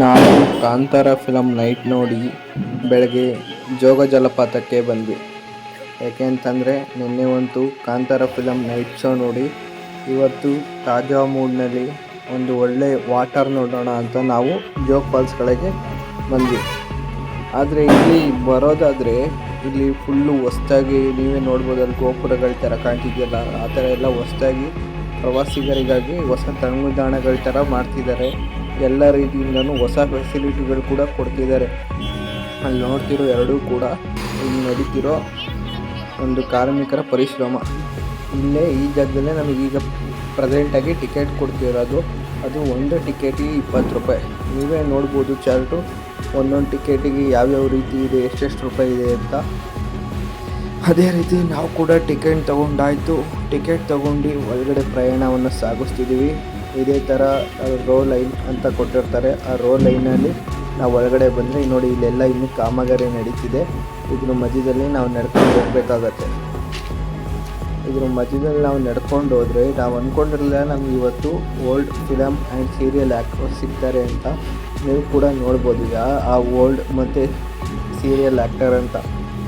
ನಾವು Kantara film night ನೋಡಿ ಬೆಳಗ್ಗೆ ಜೋಗ ಜಲಪಾತಕ್ಕೆ ಬಂದ್ವಿ. ಯಾಕೆ ಅಂತಂದರೆ ನಿನ್ನೆ ಒಂದು ಕಾಂತಾರ ಫಿಲಮ್ ನೈಟ್ ಶೋ ನೋಡಿ ಇವತ್ತು ತಾಜಾ ಮೂಡ್ನಲ್ಲಿ ಒಂದು ಒಳ್ಳೆ ವಾಟರ್ ನೋಡೋಣ ಅಂತ ನಾವು ಜೋಗ್ ಫಾಲ್ಸ್ ಕಡೆಗೆ ಬಂದ್ವಿ. ಆದರೆ ಇಲ್ಲಿ ಬರೋದಾದರೆ ಇಲ್ಲಿ ಫುಲ್ಲು ಹೊಸ್ದಾಗಿ ನೀವೇ ನೋಡ್ಬೋದು, ಅಲ್ಲಿ ಗೋಪುರಗಳ ಥರ ಕಾಣ್ತಿದೆಯಲ್ಲ, ಆ ಥರ ಎಲ್ಲ ಹೊಸ್ದಾಗಿ ಪ್ರವಾಸಿಗರಿಗಾಗಿ ಹೊಸ ತಂಗುದಾಣಗಳ ಥರ ಮಾಡ್ತಿದ್ದಾರೆ. ಎಲ್ಲ ರೀತಿಯಿಂದನೂ ಹೊಸ ಫೆಸಿಲಿಟಿಗಳು ಕೂಡ ಕೊಡ್ತಿದ್ದಾರೆ. ಅಲ್ಲಿ ನೋಡ್ತಿರೋ ಎರಡೂ ಕೂಡ ಇಲ್ಲಿ ನಡೀತಿರೋ ಒಂದು ಕಾರ್ಮಿಕರ ಪರಿಶ್ರಮ. ಇಲ್ಲೇ ಈ ಜಾಗದಲ್ಲೇ ನಮಗೀಗ ಪ್ರೆಸೆಂಟಾಗಿ ಟಿಕೆಟ್ ಕೊಡ್ತಿರೋದು. ಅದು ಒಂದು ಟಿಕೆಟಿಗೆ 20 ರೂಪಾಯಿ. ನೀವೇ ನೋಡ್ಬೋದು ಚಾರ್ಟು, ಒಂದೊಂದು ಟಿಕೆಟಿಗೆ ಯಾವ್ಯಾವ ರೀತಿ ಇದೆ, ಎಷ್ಟೆಷ್ಟು ರೂಪಾಯಿ ಇದೆ ಅಂತ. ಅದೇ ರೀತಿ ನಾವು ಕೂಡ ಟಿಕೆಟ್ ತೊಗೊಂಡಾಯಿತು. ಟಿಕೆಟ್ ತೊಗೊಂಡು ಒಳಗಡೆ ಪ್ರಯಾಣವನ್ನು ಸಾಗಿಸ್ತಿದ್ದೀವಿ. ಇದೇ ಥರ ರೋ ಲೈನ್ ಅಂತ ಕೊಟ್ಟಿರ್ತಾರೆ. ಆ ರೋ ಲೈನಲ್ಲಿ ನಾವು ಒಳಗಡೆ ಬಂದರೆ ನೋಡಿ, ಇಲ್ಲೆಲ್ಲ ಇನ್ನೂ ಕಾಮಗಾರಿ ನಡೀತಿದೆ. ಇದ್ರ ಮಧ್ಯದಲ್ಲಿ ನಾವು ನಡ್ಕೊಂಡು ಹೋಗಬೇಕಾಗತ್ತೆ. ಇದ್ರ ಮಧ್ಯದಲ್ಲಿ ನಾವು ನಡ್ಕೊಂಡು ಹೋದರೆ ನಾವು ಅಂದ್ಕೊಂಡಿರಲಿಲ್ಲ ನಮ್ಗೆ ಇವತ್ತು old film and serial actor ಸಿಗ್ತಾರೆ ಅಂತ. ನೀವು ಕೂಡ ನೋಡ್ಬೋದು ಆ ಓಲ್ಡ್ ಮತ್ತು ಸೀರಿಯಲ್ ಆ್ಯಕ್ಟರ್ ಅಂತ.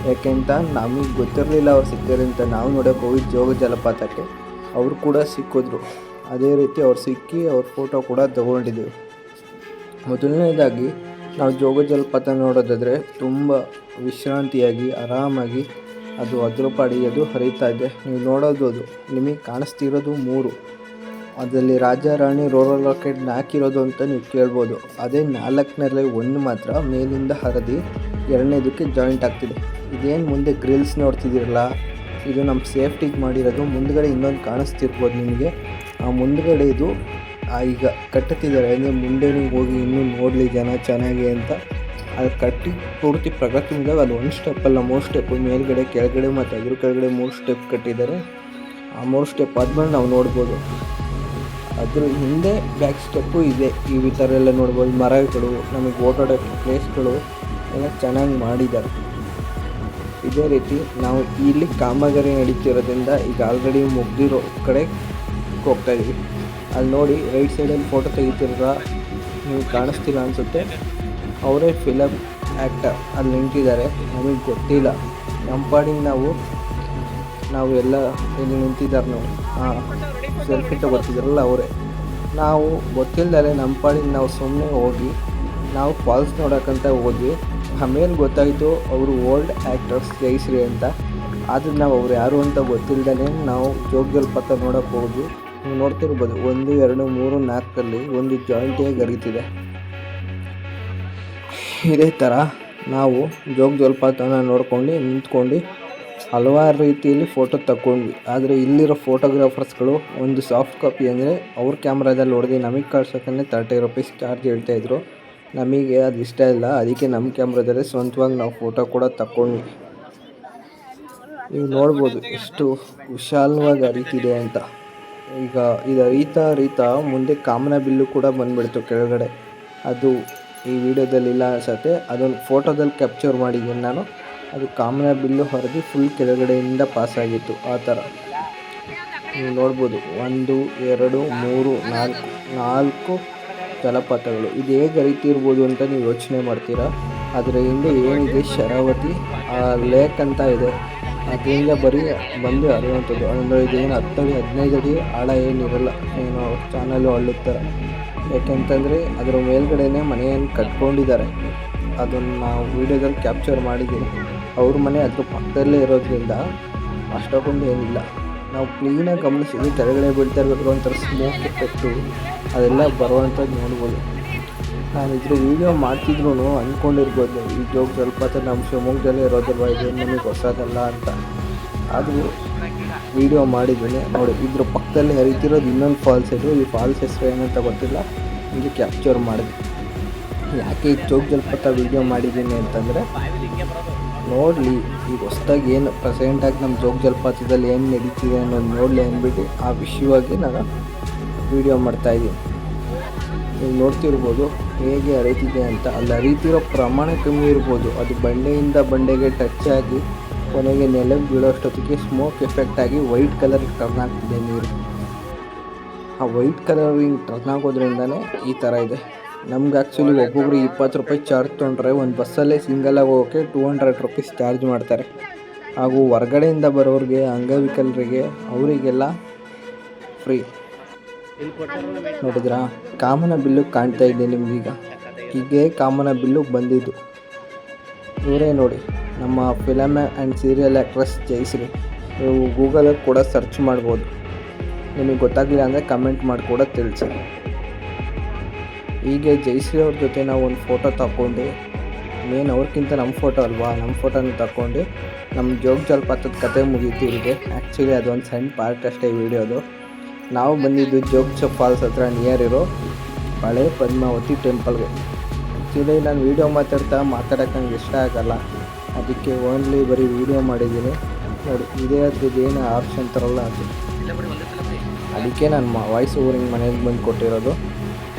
ಯಾಕೆಂತ ನಮಗೆ ಗೊತ್ತಿರಲಿಲ್ಲ ಅವ್ರು ಸಿಗ್ತಾರೆ ಅಂತ. ನಾವು ನೋಡೋಕೆ ಹೋಗಿ ಜೋಗ ಜಲಪಾತಕ್ಕೆ ಅವರು ಕೂಡ ಸಿಕ್ಕಿದ್ರು. ಅದೇ ರೀತಿ ಅವ್ರು ಸಿಕ್ಕಿ ಅವ್ರ ಫೋಟೋ ಕೂಡ ತಗೊಂಡಿದ್ದೀವಿ. ಮೊದಲನೇದಾಗಿ ನಾವು ಜೋಗ ಜಲಪಾತ ನೋಡೋದಾದರೆ ತುಂಬ ವಿಶ್ರಾಂತಿಯಾಗಿ ಆರಾಮಾಗಿ ಅದು ಅದ್ರ ಪಾಡಿ ಅದು ಹರಿತಾ ಇದೆ. ನೀವು ನೋಡೋದು ಅದು ನಿಮಗೆ ಕಾಣಿಸ್ತಿರೋದು 3. ಅದರಲ್ಲಿ ರಾಜ ರಾಣಿ ರೋಲರ್ ರಾಕೆಟ್ ಹಾಕಿರೋದು ಅಂತ ನೀವು ಕೇಳ್ಬೋದು. ಅದೇ 4ನೇರಲ್ಲಿ 1 ಮಾತ್ರ ಮೇಲಿಂದ ಹರಿದು 2ನೇದಕ್ಕೆ ಜಾಯಿಂಟ್ ಆಗ್ತಿದೆ. ಇದೇನು ಮುಂದೆ ಗ್ರಿಲ್ಸ್ ನೋಡ್ತಿದ್ದೀರಲ್ಲ, ಇದು ನಮ್ಮ ಸೇಫ್ಟಿಗೆ ಮಾಡಿರೋದು. ಮುಂದ್ಗಡೆ ಇನ್ನೊಂದು ಕಾಣಿಸ್ತಿರ್ಬೋದು ನಿಮಗೆ. ಆ ಮುಂದ್ಗಡೆ ಇದು ಈಗ ಕಟ್ಟುತ್ತಿದ್ದಾರೆ. ಅಂದರೆ ಮುಂದೆ ನೀವು ಹೋಗಿ ಇನ್ನೂ ನೋಡಲಿ ಜನ ಚೆನ್ನಾಗಿ ಅಂತ ಅದು ಕಟ್ಟಿ ಪೂರ್ತಿ ಪ್ರಗತಿ ಮುಂದಾಗ ಅದು 1 ಸ್ಟೆಪ್ಪಲ್ಲ 3 ಸ್ಟೆಪ್ಪು, ಮೇಲ್ಗಡೆ ಕೆಳಗಡೆ ಮತ್ತು ಅದ್ರ ಕೆಳಗಡೆ 3 ಸ್ಟೆಪ್ ಕಟ್ಟಿದ್ದಾರೆ. ಆ 3 ಸ್ಟೆಪ್ ಆದ್ಮೇಲೆ ನಾವು ನೋಡ್ಬೋದು. ಅದ್ರ ಹಿಂದೆ ಬ್ಯಾಕ್ ಸ್ಟೆಪ್ಪು ಇದೆ. ಈ ಥರ ಎಲ್ಲ ನೋಡ್ಬೋದು. ಮರಗಳು, ನಮಗೆ ಓಡಾಡೋಕ್ಕೆ ಪ್ಲೇಸ್ಗಳು ಎಲ್ಲ ಚೆನ್ನಾಗಿ ಮಾಡಿದ್ದಾರೆ. ಇದೇ ರೀತಿ ನಾವು ಇಲ್ಲಿ ಕಾಮಗಾರಿ ನಡೀತಿರೋದ್ರಿಂದ ಈಗ ಆಲ್ರೆಡಿ ಮುಗ್ದಿರೋ ಕಡೆ ಹೋಗ್ತಾಯಿದ್ವಿ. ಅಲ್ಲಿ ನೋಡಿ ರೈಟ್ ಸೈಡಲ್ಲಿ ಫೋಟೋ ತೆಗಿತಿರ ನೀವು ಕಾಣಿಸ್ತಿಲ್ಲ ಅನಿಸುತ್ತೆ. ಅವರೇ ಫಿಲಮ್ ಆ್ಯಕ್ಟರ್ ಅಲ್ಲಿ ನಿಂತಿದ್ದಾರೆ. ನಮಗೆ ಗೊತ್ತಿಲ್ಲ. ನಮ್ಮ ಪಾಡಿಗೆ ನಾವು ಎಲ್ಲ ಇಲ್ಲಿ ನಿಂತಿದ್ದಾರೆ. ನಾವು ಸೆಲ್ಫಿ ತಗೋತಿದ್ರಲ್ಲ ಅವರೇ. ನಾವು ಗೊತ್ತಿಲ್ಲದೆ ನಮ್ಮ ಪಾಡಿಗೆ ನಾವು ಸುಮ್ಮನೆ ಹೋಗಿ ನಾವು ಫಾಲ್ಸ್ ನೋಡೋಕ್ಕಂತ ಹೋದ್ವಿ. ಆಮೇಲೆ ಗೊತ್ತಾಯಿತು ಅವರು ಓಲ್ಡ್ ಆ್ಯಕ್ಟರ್ಸ್ ಜಯಶ್ರೀ ಅಂತ. ಆದರೆ ನಾವು ಅವ್ರು ಯಾರು ಅಂತ ಗೊತ್ತಿಲ್ಲದೇ ನಾವು ಜೋಗ ಜಲಪಾತ ನೋಡೋಕ್ಕೆ ಹೋದ್ವಿ. ನೀವು ನೋಡ್ತಿರ್ಬೋದು 1, 2, 3, 4ರಲ್ಲಿ ಒಂದು ಜಾಯಿಂಟಿಯಾಗಿ ಹರಿತಿದೆ. ಇದೇ ಥರ ನಾವು ಜೋಗ ಜಲಪಾತನ ನೋಡ್ಕೊಂಡು ನಿಂತ್ಕೊಂಡು ಹಲವಾರು ರೀತಿಯಲ್ಲಿ ಫೋಟೋ ತಗೊಂಡ್ವಿ. ಆದರೆ ಇಲ್ಲಿರೋ ಫೋಟೋಗ್ರಾಫರ್ಸ್ಗಳು ಒಂದು ಸಾಫ್ಟ್ ಕಾಪಿ ಅಂದರೆ ಅವ್ರ ಕ್ಯಾಮ್ರಾದಲ್ಲಿ ಹೊಡೆದು ನಮಗೆ ಕಳ್ಸೋಕ್ಕೇ 30 ರೂಪೀಸ್ ಚಾರ್ಜ್ ಹೇಳ್ತಾಯಿದ್ರು. ನಮಗೆ ಅದು ಇಷ್ಟ ಇಲ್ಲ. ಅದಕ್ಕೆ ನಮ್ಮ ಕ್ಯಾಮ್ರಾದಲ್ಲೇ ಸ್ವಂತವಾಗಿ ನಾವು ಫೋಟೋ ಕೂಡ ತಗೊಂಡ್ವಿ. ನೀವು ನೋಡ್ಬೋದು ಎಷ್ಟು ವಿಶಾಲವಾಗಿ ಹರಿತಿದೆ ಅಂತ. ಈಗ ಇದು ಹರಿತಾ ಮುಂದೆ ಕಾಮನ ಬಿಲ್ಲು ಕೂಡ ಬಂದುಬಿಡ್ತು ಕೆಳಗಡೆ. ಅದು ಈ ವಿಡಿಯೋದಲ್ಲಿ ಇಲ್ಲ ಅನ್ಸುತ್ತೆ. ಅದೊಂದು ಫೋಟೋದಲ್ಲಿ ಕ್ಯಾಪ್ಚರ್ ಮಾಡಿದ್ದೀನಿ ನಾನು. ಅದು ಕಾಮನ ಬಿಲ್ಲು ಹರಿದು ಫುಲ್ ಕೆಳಗಡೆಯಿಂದ ಪಾಸಾಗಿತ್ತು. ಆ ಥರ ನೀವು ನೋಡ್ಬೋದು. 1, 2, 3, 4 ಜಲಪಾತಗಳು. ಇದು ಹೇಗೆ ಹರಿತಿರ್ಬೋದು ಅಂತ ನೀವು ಯೋಚನೆ ಮಾಡ್ತೀರಾ. ಅದರ ಹಿಂದೆ ಏನಿದೆ ಶರಾವತಿ ಲೇಕ್ ಅಂತ ಇದೆ. ಅದರಿಂದ ಬರೀ ಬಂದು ಹರಿಯುವಂಥದ್ದು. ಅಂದರೆ ಇದೇನು 10 ಅಡಿ 15 ಅಡಿ ಆಳ ಏನಿರಲ್ಲ. ಏನೋ ಚಾನಲ್ಲು ಹಳ್ಳುತ್ತರ. ಯಾಕೆಂತಂದರೆ ಅದರ ಮೇಲ್ಗಡೆನೇ ಮನೆಯನ್ನು ಕಟ್ಕೊಂಡಿದ್ದಾರೆ. ಅದನ್ನು ನಾವು ವೀಡಿಯೋದಲ್ಲಿ ಕ್ಯಾಪ್ಚರ್ ಮಾಡಿದ್ದೀವಿ. ಅವ್ರ ಮನೆ ಅದ್ರ ಪಕ್ಕದಲ್ಲೇ ಇರೋದ್ರಿಂದ ಅಷ್ಟೊಂದು ಏನಿಲ್ಲ. ನಾವು ಕ್ಲೀನಾಗಿ ಗಮನಿಸಿದ್ವಿ. ಕೆಳಗಡೆ ಬೀಳ್ತಾ ಇರಬೇಕಾದ್ರೆ ಒಂಥರ ಸ್ಮೋಕ್ ಎಫೆಕ್ಟು ಅದೆಲ್ಲ ಬರುವಂಥದ್ದು ನೋಡ್ಬೋದು. ನಾನು ಇದ್ರ ವೀಡಿಯೋ ಮಾಡ್ತಿದ್ರು ಅಂದ್ಕೊಂಡಿರ್ಬೋದು ಈ ಜೋಗ ಜಲಪಾತ ನಮ್ಮ ಶಿವಮೊಗ್ಗದಲ್ಲೇ ಇರೋದಲ್ವ, ಇದೇನು ನಮಗೆ ಹೊಸದಲ್ಲ ಅಂತ. ಆದರೂ ವೀಡಿಯೋ ಮಾಡಿದ್ದೀನಿ ನೋಡಿ. ಇದ್ರ ಪಕ್ಕದಲ್ಲಿ ಹರಿತಿರೋದು ಇನ್ನೊಂದು ಫಾಲ್ಸ್ ಇದು. ಈ ಫಾಲ್ಸ್ ಹೆಸರು ಏನಂತ ಗೊತ್ತಿಲ್ಲ, ಇಲ್ಲಿ ಕ್ಯಾಪ್ಚರ್ ಮಾಡಿದ್ವಿ. ಯಾಕೆ ಈ ಜೋಗ ಜಲಪಾತ ವೀಡಿಯೋ ಮಾಡಿದ್ದೀನಿ ಅಂತಂದರೆ ನೋಡಲಿ ಈಗ ಹೊಸ್ದಾಗಿ ಏನು ಪ್ರೆಸೆಂಟಾಗಿ ನಮ್ಮ ಜೋಗ ಜಲಪಾತದಲ್ಲಿ ಏನು ನಡೀತಿದೆ ಅನ್ನೋದು ನೋಡಲಿ ಅಂದ್ಬಿಟ್ಟು ಆ ವಿಷಯವಾಗಿ ನಾನು ವೀಡಿಯೋ ಮಾಡ್ತಾಯಿದ್ದೀನಿ. ನೀವು ನೋಡ್ತಿರ್ಬೋದು ಹೇಗೆ ಹರಿತಿದೆ ಅಂತ. ಅಲ್ಲಿ ಹರಿತಿರೋ ಪ್ರಮಾಣ ಕಮ್ಮಿ ಇರ್ಬೋದು. ಅದು ಬಂಡೆಯಿಂದ ಬಂಡೆಗೆ ಟಚ್ ಆಗಿ ಕೊನೆಗೆ ನೆಲಕ್ಕೆ ಬೀಳೋಷ್ಟೊತ್ತಿಗೆ ಸ್ಮೋಕ್ ಎಫೆಕ್ಟ್ ಆಗಿ ವೈಟ್ ಕಲರ್ ಟರ್ನ್ ಆಗ್ತಿದೆ ನೀರು. ಆ ವೈಟ್ ಕಲರಿಂಗ್ ಟರ್ನ್ ಆಗೋದ್ರಿಂದನೇ ಈ ಥರ ಇದೆ. ನಮ್ಗೆ ಆ್ಯಕ್ಚುಲಿ ಒಬ್ಬೊಬ್ರು 20 ರೂಪಾಯಿ ಚಾರ್ಜ್ ತೊಗೊಂಡ್ರೆ ಒಂದು ಬಸ್ಸಲ್ಲೇ ಸಿಂಗಲಾಗಿ ಹೋಗೋಕ್ಕೆ 200 ರುಪೀಸ್ ಚಾರ್ಜ್ ಮಾಡ್ತಾರೆ. ಹಾಗೂ ಹೊರ್ಗಡೆಯಿಂದ ಬರೋರಿಗೆ, ಅಂಗವಿಕಲರಿಗೆ ಅವರಿಗೆಲ್ಲ ಫ್ರೀ. ನೋಡಿದ್ರಾ, ಕಾಮನ ಬಿಲ್ಲು ಕಾಣ್ತಾ ಇದೆ ನಿಮಗೀಗ. ಹೀಗೆ ಕಾಮನ ಬಿಲ್ಲು ಬಂದಿದ್ದು ಇವರೇ ನೋಡಿ, ನಮ್ಮ film and serial actress Jayashree. ನೀವು ಗೂಗಲಲ್ಲಿ ಕೂಡ ಸರ್ಚ್ ಮಾಡ್ಬೋದು. ನಿಮಗೆ ಗೊತ್ತಾಗಲಿಲ್ಲ ಅಂದರೆ ಕಮೆಂಟ್ ಮಾಡಿ ಕೂಡ ತಿಳಿಸಿ. ಹೀಗೆ ಜಯಶ್ರೀ ಅವ್ರ ಜೊತೆ ನಾವು ಒಂದು ಫೋಟೋ ತಗೊಂಡು, ಮೇನ್ ಅವ್ರಿಗಿಂತ ನಮ್ಮ ಫೋಟೋ ಅಲ್ವಾ, ನಮ್ಮ ಫೋಟೋನ ತಗೊಂಡು ನಮ್ಮ ಜೋಗ ಜಲಪಾತದ ಕತೆ ಮುಗೀತು ಇಲ್ಲಿಗೆ. ಆ್ಯಕ್ಚುಲಿ ಅದೊಂದು ಸಣ್ಣ ಪಾರ್ಟ್ ಅಷ್ಟೇ ಈ ವಿಡಿಯೋದು. ನಾವು ಬಂದಿದ್ದು ಜೋಗ ಫಾಲ್ಸ್ ಹತ್ರ ನಿಯರ್ ಇರೋ ಬಳೆ ಪದ್ಮಾವತಿ ಟೆಂಪಲ್ಗೆ. ಆ್ಯಕ್ಚುಲಿ ನಾನು ವೀಡಿಯೋ ಮಾತಾಡೋಕ್ಕೆ ನಂಗೆ ಇಷ್ಟ ಆಗಲ್ಲ, ಅದಕ್ಕೆ ಓನ್ಲಿ ಬರೀ ವೀಡಿಯೋ ಮಾಡಿದ್ದೀನಿ. ನೋಡಿ, ಇದೇ ಅದ್ರದ್ದು ಏನು ಆಪ್ಷನ್ ತರಲ್ಲ ಅದು, ಅದಕ್ಕೆ ನಾನು ವಾಯ್ಸ್ ಓವರಿಂಗ್ ಮನೆಗೆ ಬಂದು ಕೊಟ್ಟಿರೋದು.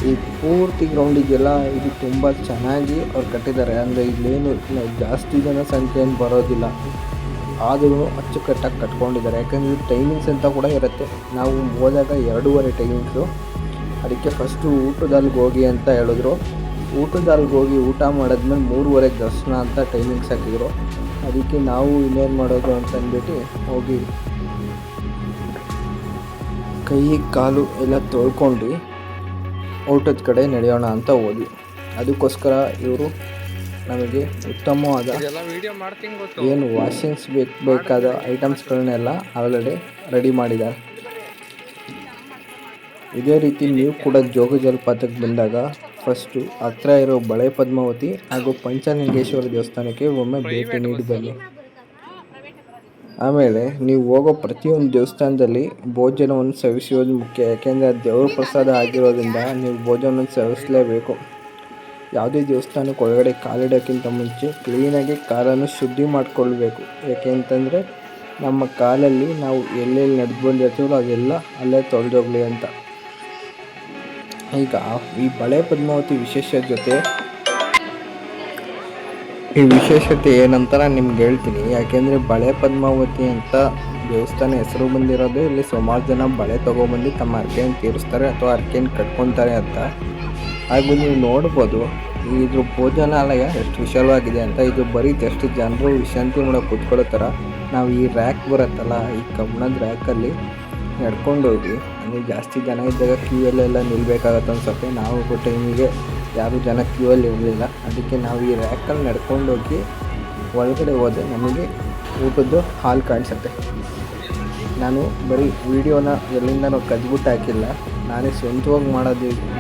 ಈ ಪೂರ್ತಿ ಗ್ರೌಂಡಿಗೆಲ್ಲ ಇದು ತುಂಬ ಚೆನ್ನಾಗಿ ಅವ್ರು ಕಟ್ಟಿದ್ದಾರೆ. ಅಂದರೆ ಇಲ್ಲೇನು ಜಾಸ್ತಿ ಜನ ಸಂಖ್ಯೆ ಏನು ಬರೋದಿಲ್ಲ, ಆದರೂ ಅಚ್ಚುಕಟ್ಟಾಗಿ ಕಟ್ಕೊಂಡಿದ್ದಾರೆ. ಯಾಕಂದರೆ ಟೈಮಿಂಗ್ಸ್ ಅಂತ ಕೂಡ ಇರುತ್ತೆ. ನಾವು ಹೋದಾಗ 2:30 ಟೈಮಿಂಗ್ಸು. ಅದಕ್ಕೆ ಫಸ್ಟು ಊಟದಲ್ಲಿಗೆ ಹೋಗಿ ಅಂತ ಹೇಳಿದ್ರು. ಊಟದಲ್ಲಿಗೆ ಹೋಗಿ ಊಟ ಮಾಡಿದ್ಮೇಲೆ 3:30 ದರ್ಶನ ಅಂತ ಟೈಮಿಂಗ್ಸ್ ಹಾಕಿದ್ರು. ಅದಕ್ಕೆ ನಾವು ಇನ್ನೇನು ಮಾಡೋದು ಅಂತಂದ್ಬಿಟ್ಟು ಹೋಗಿ ಕೈ ಕಾಲು ಎಲ್ಲ ತೊಳ್ಕೊಂಡು ಊಟದ ಕಡೆ ನಡೆಯೋಣ ಅಂತ ಹೋದ್ವಿ. ಅದಕ್ಕೋಸ್ಕರ ಇವರು ನಮಗೆ ಉತ್ತಮವಾದ ಏನು ವಾಷಿಂಗ್ಸ್ ಬೇಕಾದ ಐಟಮ್ಸ್ಗಳನ್ನೆಲ್ಲ ಆಲ್ರೆಡಿ ರೆಡಿ ಮಾಡಿದ್ದಾರೆ. ಇದೇ ರೀತಿ ನೀವು ಕೂಡ ಜೋಗ ಜಲಪಾತಕ್ಕೆ ಬಂದಾಗ ಫಸ್ಟು ಹತ್ರ ಇರೋ ಬಳೆ ಪದ್ಮಾವತಿ ಹಾಗೂ ಪಂಚಲಿಂಗೇಶ್ವರ ದೇವಸ್ಥಾನಕ್ಕೆ ಒಮ್ಮೆ ಭೇಟಿ ನೀಡಿ ಬನ್ನಿ. ಆಮೇಲೆ ನೀವು ಹೋಗೋ ಪ್ರತಿಯೊಂದು ದೇವಸ್ಥಾನದಲ್ಲಿ ಭೋಜನವನ್ನು ಸೇವಿಸುವುದು ಮುಖ್ಯ. ಯಾಕೆಂದರೆ ಅದು ದೇವ್ರ ಪ್ರಸಾದ ಆಗಿರೋದ್ರಿಂದ ನೀವು ಭೋಜನವನ್ನು ಸೇವಿಸಲೇಬೇಕು. ಯಾವುದೇ ದೇವಸ್ಥಾನಕ್ಕೆ ಒಳಗಡೆ ಕಾಲಿಡೋಕ್ಕಿಂತ ಮುಂಚೆ ಕ್ಲೀನಾಗಿ ಕಾಲನ್ನು ಶುದ್ಧಿ ಮಾಡಿಕೊಳ್ಬೇಕು. ಯಾಕೆ ಅಂತಂದರೆ ನಮ್ಮ ಕಾಲಲ್ಲಿ ನಾವು ಎಲ್ಲೆಲ್ಲಿ ನಡೆದು ಬಂದಿರ್ತೀವೋ ಅದೆಲ್ಲ ಅಲ್ಲೇ ತೊಳೆದೋಗ್ಲಿ ಅಂತ. ಈಗ ಈ ಬಳೆ ಪದ್ಮಾವತಿ ವಿಶೇಷತೆ ಏನಂತ ನಾನು ನಿಮ್ಗೆ ಹೇಳ್ತೀನಿ. ಯಾಕೆಂದರೆ ಬಳೆ ಪದ್ಮಾವತಿ ಅಂತ ದೇವಸ್ಥಾನ ಹೆಸರು ಬಂದಿರೋದು ಇಲ್ಲಿ ಸುಮಾರು ಜನ ಬಳೆ ತೊಗೊಬಂದು ತಮ್ಮ ಹರಕೆಯನ್ನು ತೀರಿಸ್ತಾರೆ ಅಥವಾ ಹರಕೆಯನ್ನು ಕಟ್ಕೊತಾರೆ ಅಂತ. ಹಾಗೂ ನೀವು ನೋಡ್ಬೋದು ಇದ್ರ ಭೋಜನಾಲಯ ಎಷ್ಟು ವಿಶಾಲವಾಗಿದೆ ಅಂತ. ಇದು ಬರೀ ಎಷ್ಟು ಜನರು ವಿಶ್ರಾಂತಿ ಮಾಡೋಕೆ ಕೂತ್ಕೊಳ್ಳೋ ಥರ. ನಾವು ಈ ರ್ಯಾಕ್ ಬರುತ್ತಲ್ಲ, ಈ ಕಬ್ಬಣದ ರ್ಯಾಕಲ್ಲಿ ನಡ್ಕೊಂಡೋಗಿ, ಅಂದರೆ ಜಾಸ್ತಿ ಜನ ಇದ್ದಾಗ ಕ್ಯೂಯಲ್ಲೆಲ್ಲ ನಿಲ್ಲಬೇಕಾಗತ್ತೆ ಅನ್ಸುತ್ತೆ. ನಾವು ಟೈಮಿಗೆ ಯಾರೂ ಜನ ಕ್ಯೂಯಲ್ಲಿ ಇರಲಿಲ್ಲ, ಅದಕ್ಕೆ ನಾವು ಈ ರ್ಯಾಕಲ್ಲಿ ನಡ್ಕೊಂಡೋಗಿ ಒಳಗಡೆ ಹೋದರೆ ನಮಗೆ ಊಟದ್ದು ಹಾಲ್ ಕಾಣಿಸುತ್ತೆ. ನಾನು ಬರೀ ವೀಡಿಯೋನ ಎಲ್ಲಿಂದನೂ ಕದ್ಬಿಟ್ಟು ಹಾಕಿಲ್ಲ, ನಾನೇ ಸ್ವಂತವಾಗಿ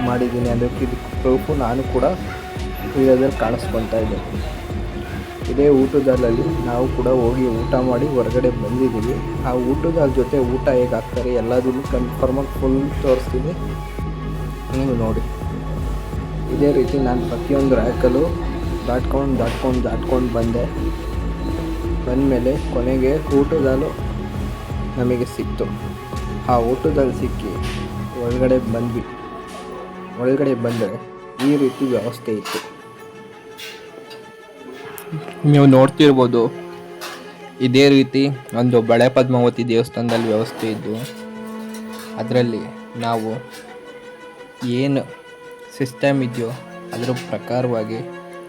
ಮಾಡಿದ್ದೀನಿ. ಅದಕ್ಕೆ ಇದಕ್ಕೆ ಪ್ರೂಫು ನಾನು ಕೂಡ ವೀಡಿಯೋದಲ್ಲಿ ಕಾಣಿಸ್ಕೊತಾ ಇದ್ದೀನಿ. ಇದೇ ಊಟದಲ್ಲಿ ನಾವು ಕೂಡ ಹೋಗಿ ಊಟ ಮಾಡಿ ಹೊರಗಡೆ ಬಂದಿದ್ದೀವಿ. ಆ ಊಟದ ಜೊತೆ ಊಟ ಹೇಗೆ ಹಾಕ್ತಾರೆ ಎಲ್ಲದನ್ನು ಕನ್ಫರ್ಮಾಗಿ ಫುಲ್ ತೋರಿಸ್ತೀನಿ, ನೀವು ನೋಡಿ. ಇದೇ ರೀತಿ ನಾನು ಪ್ರತಿಯೊಂದು ರ್ಯಾಕಲ್ಲೂ ದಾಟ್ಕೊಂಡು ಬಂದಮೇಲೆ ಕೊನೆಗೆ ಊಟದಲ್ಲೂ ನಮಗೆ ಸಿಕ್ತು. ಆ ಊಟದಲ್ಲಿ ಸಿಕ್ಕಿ ಒಳಗಡೆ ಬಂದರೆ ಈ ರೀತಿ ವ್ಯವಸ್ಥೆ ಇತ್ತು. ನೀವು ನೋಡ್ತಿರ್ಬೋದು, ಇದೇ ರೀತಿ ಒಂದು ಬಳೆ ಪದ್ಮಾವತಿ ದೇವಸ್ಥಾನದಲ್ಲಿ ವ್ಯವಸ್ಥೆ ಇದ್ದು, ಅದರಲ್ಲಿ ನಾವು ಏನು ಸಿಸ್ಟಮ್ ಇದೆಯೋ ಅದರ ಪ್ರಕಾರವಾಗಿ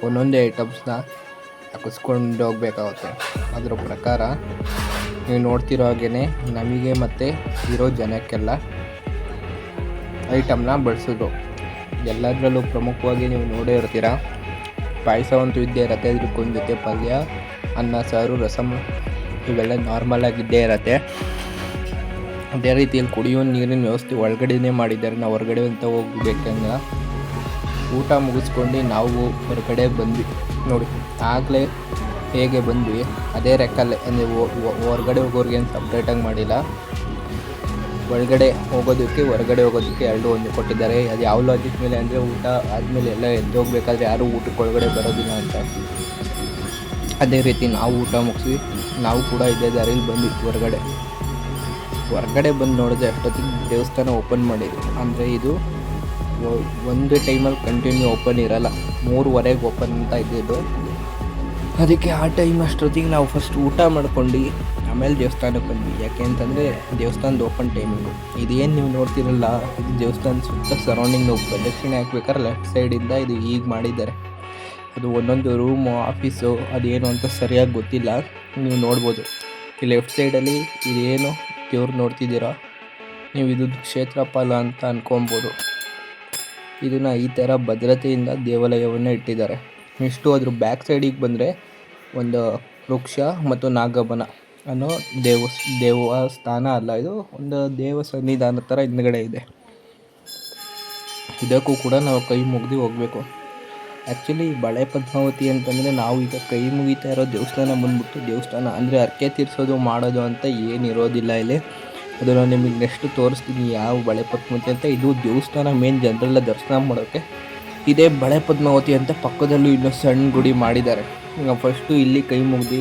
ಒಂದೊಂದೇ ಐಟಮ್ಸ್ನ ಹಾಕಿಸ್ಕೊಂಡು ಹೋಗ್ಬೇಕಾಗುತ್ತೆ. ಅದರ ಪ್ರಕಾರ ನೀವು ನೋಡ್ತಿರೋ ಹಾಗೇ ನಮಗೆ ಮತ್ತು ಇರೋ ಜನಕ್ಕೆಲ್ಲ ಐಟಮ್ನ ಬಳಸಿದ್ರು. ಎಲ್ಲದರಲ್ಲೂ ಪ್ರಮುಖವಾಗಿ ನೀವು ನೋಡೇ ಇರ್ತೀರ, ಪಾಯಸ ಅಂತೂ ಇದ್ದೇ ಇರುತ್ತೆ. ಇದಕ್ಕೊಂದು ಜೊತೆ ಪಲ್ಯ, ಅನ್ನ, ಸಾರು, ರಸಮ್ ಇವೆಲ್ಲ ನಾರ್ಮಲ್ ಆಗಿದ್ದೇ ಇರುತ್ತೆ. ಅದೇ ರೀತಿಯಲ್ಲಿ ಕುಡಿಯೋ ನೀರಿನ ವ್ಯವಸ್ಥೆ ಒಳಗಡೆನೇ ಮಾಡಿದ್ದಾರೆ. ನಾವು ಹೊರಗಡೆ ಅಂತ ಹೋಗ್ಬೇಕಂದ್ರೆ ಊಟ ಮುಗಿಸ್ಕೊಂಡು ನಾವು ಹೊರಗಡೆ ಬಂದ್ವಿ. ನೋಡಿ, ಆಗಲೇ ಹೇಗೆ ಬಂದ್ವಿ ಅದೇ ರೆಕ್ಕಲ್ಲೇ, ಅಂದರೆ ಹೊರಗಡೆ ಹೋಗೋರಿಗೆ ಏನು ಸಪ್ರೇಟಾಗಿ ಮಾಡಿಲ್ಲ. ಒಳಗಡೆ ಹೋಗೋದಕ್ಕೆ ಹೊರಗಡೆ ಹೋಗೋದಕ್ಕೆ ಎರಡು ಒಂದು ಕೊಟ್ಟಿದ್ದಾರೆ. ಅದು ಯಾವ ಲಾಜಿಕ್ ಮೇಲೆ ಅಂದರೆ, ಊಟ ಆದಮೇಲೆ ಎಲ್ಲ ಎದ್ದು ಹೋಗ್ಬೇಕಾದ್ರೆ ಯಾರೂ ಊಟಕ್ಕೆ ಒಳಗಡೆ ಬರೋದಿಲ್ಲ ಅಂತ. ಅದೇ ರೀತಿ ನಾವು ಊಟ ಮುಗಿಸಿ ನಾವು ಕೂಡ ಇದೇ ದಾರಿಯಲ್ಲಿ ಬಂದ್ವಿ ಹೊರಗಡೆ ಬಂದು ನೋಡಿದ್ರೆ ಅಷ್ಟೊತ್ತಿಗೆ ದೇವಸ್ಥಾನ ಓಪನ್ ಮಾಡಿದ್ರು. ಅಂದರೆ ಇದು ಒಂದು ಟೈಮಲ್ಲಿ ಕಂಟಿನ್ಯೂ ಓಪನ್ ಇರಲ್ಲ, 3:30 ಓಪನ್ ಅಂತ ಇದ್ದಿದ್ದು. ಅದಕ್ಕೆ ಆ ಟೈಮ್ ಅಷ್ಟೊತ್ತಿಗೆ ನಾವು ಫಸ್ಟ್ ಊಟ ಮಾಡ್ಕೊಂಡು ಆಮೇಲೆ ದೇವಸ್ಥಾನಕ್ಕೆ ಬಂದ್ವಿ. ಯಾಕೆ ಅಂತಂದರೆ ದೇವಸ್ಥಾನದ ಓಪನ್ ಟೈಮಿಂಗು. ಇದೇನು ನೀವು ನೋಡ್ತಿರಲ್ಲ, ಇದು ದೇವಸ್ಥಾನ ಸುತ್ತ ಸರೌಂಡಿಂಗ್ ನಾವು ಪ್ರದಕ್ಷಿಣೆ ಹಾಕ್ಬೇಕಾದ್ರೆ ಲೆಫ್ಟ್ ಸೈಡಿಂದ ಇದು ಈಗ ಮಾಡಿದ್ದಾರೆ. ಅದು ಒಂದೊಂದು ರೂಮು, ಆಫೀಸು, ಅದೇನು ಅಂತ ಸರಿಯಾಗಿ ಗೊತ್ತಿಲ್ಲ. ನೀವು ನೋಡ್ಬೋದು ಈ ಲೆಫ್ಟ್ ಸೈಡಲ್ಲಿ ಇದೇನು ದೇವ್ರು ನೋಡ್ತಿದ್ದೀರಾ ನೀವು, ಇದು ಕ್ಷೇತ್ರಪಾಲ ಅಂತ ಅನ್ಕೊಬೋದು. ಇದನ್ನು ಈ ಥರ ಭದ್ರತೆಯಿಂದ ದೇವಾಲಯವನ್ನು ಇಟ್ಟಿದ್ದಾರೆ. ಇಷ್ಟು ಅದ್ರ ಬ್ಯಾಕ್ ಸೈಡಿಗೆ ಬಂದರೆ ಒಂದು ವೃಕ್ಷ ಮತ್ತು ನಾಗಬನ ಅನ್ನೋ ದೇವಸ್ಥಾನ ಅಲ್ಲ, ಇದು ಒಂದು ದೇವ ಸನ್ನಿಧಾನ ಥರ ಹಿಂದ್ಗಡೆ ಇದೆ. ಇದಕ್ಕೂ ಕೂಡ ನಾವು ಕೈ ಮುಗ್ದು ಹೋಗಬೇಕು. ಆ್ಯಕ್ಚುಲಿ ಬಳೆ ಪದ್ಮಾವತಿ ಅಂತಂದರೆ ನಾವು ಈಗ ಕೈ ಮುಗಿತಾ ಇರೋ ದೇವಸ್ಥಾನ ಬಂದ್ಬಿಟ್ಟು ದೇವಸ್ಥಾನ ಅಂದರೆ ಅರ್ಕೆ ತೀರಿಸೋದು ಮಾಡೋದು ಅಂತ ಏನಿರೋದಿಲ್ಲ ಇಲ್ಲಿ. ಅದನ್ನು ನಿಮಗೆ ನೆಕ್ಸ್ಟ್ ತೋರಿಸ್ತೀನಿ ಯಾವ ಬಳೆ ಪದ್ಮಾವತಿ ಅಂತ. ಇದು ದೇವಸ್ಥಾನ ಮೇನ್ ಜನರೆಲ್ಲ ದರ್ಶನ ಮಾಡೋಕ್ಕೆ. ಇದೇ ಬಳೆ ಪದ್ಮಾವತಿ ಅಂತ ಪಕ್ಕದಲ್ಲೂ ಇನ್ನೂ ಸಣ್ಣ ಗುಡಿ ಮಾಡಿದ್ದಾರೆ. ಫಸ್ಟು ಇಲ್ಲಿ ಕೈ ಮುಗ್ದು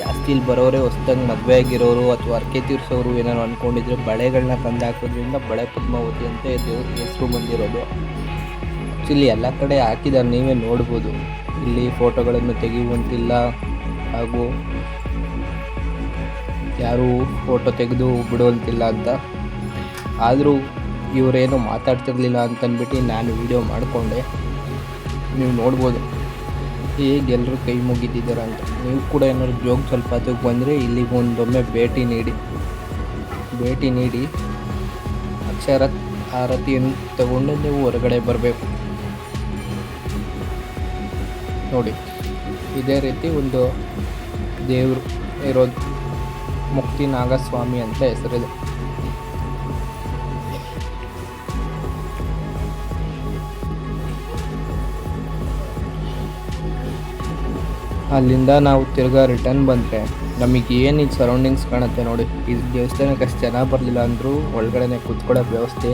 ಜಾಸ್ತಿ ಇಲ್ಲಿ ಬರೋರೆ ಹೊಸ್ದಾಗಿ ಮದುವೆ ಆಗಿರೋರು ಅಥವಾ ಅರ್ಕೆ ತೀರಿಸೋರು ಏನಾರು ಅಂದ್ಕೊಂಡಿದ್ರೆ ಬಳೆಗಳನ್ನ ತಂದು ಹಾಕೋದ್ರಿಂದ ಬಳೆ ಪದ್ಮಾವತಿ ಅಂತ ದೇವ್ರ ಹೆಸರು ಬಂದಿರೋದು. ಆ್ಯಕ್ಚುಲಿ ಎಲ್ಲ ಕಡೆ ಹಾಕಿದ್ದಾರೆ, ನೀವೇ ನೋಡ್ಬೋದು. ಇಲ್ಲಿ ಫೋಟೋಗಳನ್ನು ತೆಗೆಯುವಂತಿಲ್ಲ ಹಾಗೂ ಯಾರೂ ಫೋಟೋ ತೆಗೆದು ಬಿಡುವಂತಿಲ್ಲ ಅಂತ. ಆದರೂ ಇವರೇನು ಮಾತಾಡ್ತಿರ್ಲಿಲ್ಲ ಅಂತಂದ್ಬಿಟ್ಟು ನಾನು ವಿಡಿಯೋ ಮಾಡಿಕೊಂಡೆ. ನೀವು ನೋಡ್ಬೋದು ಹೇಗೆ ಎಲ್ಲರೂ ಕೈ ಮುಗಿತಿದ್ದಾರೆ ಅಂತ. ನೀವು ಕೂಡ ಏನಾದ್ರು ಜೋಗ ಜಲಪಾತಕ್ಕೆ ಬಂದರೆ ಇಲ್ಲಿಗೆ ಒಂದೊಮ್ಮೆ ಭೇಟಿ ನೀಡಿ ಅಕ್ಷರ ಆರತಿಯನ್ನು ತಗೊಂಡು ನೀವು ಹೊರಗಡೆ ಬರಬೇಕು. ನೋಡಿ ಇದೇ ರೀತಿ ಒಂದು ದೇವರು ಇರೋದು, ಮುಕ್ತಿ ನಾಗಸ್ವಾಮಿ ಅಂತ ಹೆಸರಿದೆ. ಅಲ್ಲಿಂದ ನಾವು ತಿರ್ಗಾ ರಿಟರ್ನ್ ಬಂದರೆ ನಮಗೆ ಏನು ಇದು ಸರೌಂಡಿಂಗ್ಸ್ ಕಾಣುತ್ತೆ ನೋಡಿ. ಈ ದೇವಸ್ಥಾನಕ್ಕೆ ಅಷ್ಟು ಜನ ಬರಲಿಲ್ಲ ಅಂದರೂ ಒಳಗಡೆ ಕೂತ್ಕೊಳ್ಳೋ ವ್ಯವಸ್ಥೆ,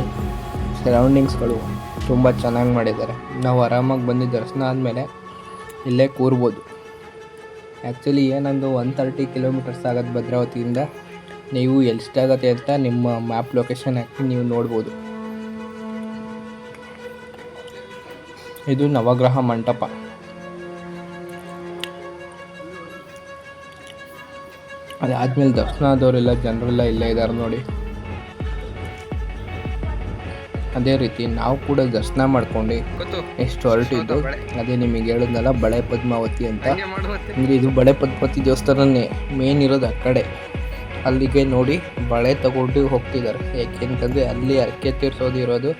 ಸರೌಂಡಿಂಗ್ಸ್ಗಳು ತುಂಬ ಚೆನ್ನಾಗಿ ಮಾಡಿದ್ದಾರೆ. ನಾವು ಆರಾಮಾಗಿ ಬಂದು ದರ್ಶನ ಆದಮೇಲೆ ಇಲ್ಲೇ ಕೂರ್ಬೋದು. ಆ್ಯಕ್ಚುಲಿ ಏನಂದು 130 ಕಿಲೋಮೀಟರ್ಸ್ ಆಗೋದು ಭದ್ರಾವತಿಯಿಂದ. ನೀವು ಎಷ್ಟಾಗತ್ತೆ ಅಂತ ನಿಮ್ಮ ಮ್ಯಾಪ್ ಲೊಕೇಶನ್ ಹಾಕಿ ನೀವು ನೋಡ್ಬೋದು. ಇದು ನವಗ್ರಹ ಮಂಟಪ. ಅದಾದಮೇಲೆ ದರ್ಶನ ಆದವರೆಲ್ಲ ಜನರೆಲ್ಲ ಇಲ್ಲೇ ಇದ್ದಾರೆ ನೋಡಿ. ಅದೇ ರೀತಿ ನಾವು ಕೂಡ ದರ್ಶನ ಮಾಡ್ಕೊಂಡು ಎಷ್ಟು ಹೊರಟಿದ್ದು, ಅದೇ ನಿಮಗೆ ಹೇಳಿದ್ನಲ್ಲ ಬಳೆ ಪದ್ಮಾವತಿ ಅಂತ. ಅಂದರೆ ಇದು ಬಳೆ ಪದ್ಮಾವತಿ ದೇವಸ್ಥಾನನೇ ಮೇನ್ ಇರೋದು ಆ ಕಡೆ. ಅಲ್ಲಿಗೆ ನೋಡಿ ಬಳೆ ತಗೊಂಡು ಹೋಗ್ತಿದ್ದಾರೆ. ಯಾಕೆಂತಂದರೆ ಅಲ್ಲಿ ಅರ್ಕೆ ತೀರಿಸೋದು ಇರೋದು.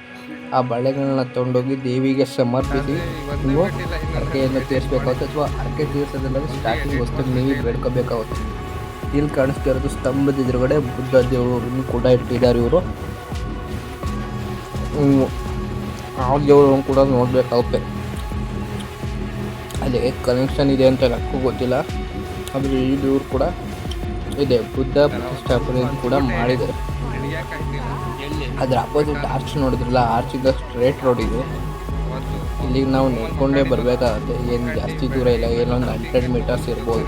ಆ ಬಳೆಗಳನ್ನ ತೊಗೊಂಡೋಗಿ ದೇವಿಗೆ ಸಮರ್ಪಿಸಿ ನೀವು ಅರ್ಕೆಯನ್ನು ತೀರಿಸ್ಬೇಕಾಗುತ್ತೆ. ಅಥವಾ ಅರ್ಕೆ ತೀರಿಸೋದಲ್ಲ, ಸ್ಟಾರ್ಟಿಂಗ್ ವಸ್ತು ನೀವು ಬೇಡ್ಕೋಬೇಕಾಗುತ್ತೆ. ಇಲ್ಲಿ ಕಾಣಿಸ್ತಾ ಇರೋದು ಸ್ತಂಭದ ಎದುರುಗಡೆ ಬುದ್ಧ ದೇವರನ್ನು ಕೂಡ ಇಟ್ಟಿದ್ದಾರೆ ಇವರು. ಆ ದೇವರನ್ನು ಕೂಡ ನೋಡಬೇಕಾಗುತ್ತೆ. ಅದೇ ಕನೆಕ್ಷನ್ ಇದೆ ಅಂತ ನನಗೂ ಗೊತ್ತಿಲ್ಲ, ಆದರೆ ಈ ದೇವರು ಕೂಡ ಇದೆ. ಬುದ್ಧ ಪ್ರತಿಷ್ಠಾಪನೆ ಕೂಡ ಮಾಡಿದ್ದಾರೆ. ಅದ್ರ ಅಪೋಸಿಟ್ ಆರ್ಚ್ ನೋಡಿದ್ರಲ್ಲ, ಆರ್ಚಿಂದ ಸ್ಟ್ರೇಟ್ ರೋಡ್ ಇದು. ಇಲ್ಲಿಗೆ ನಾವು ನಡ್ಕೊಂಡೇ ಬರಬೇಕಾಗುತ್ತೆ. ಏನು ಜಾಸ್ತಿ ದೂರ ಇಲ್ಲ, ಏನೊಂದು 100 ಮೀಟರ್ಸ್ ಇರ್ಬೋದು.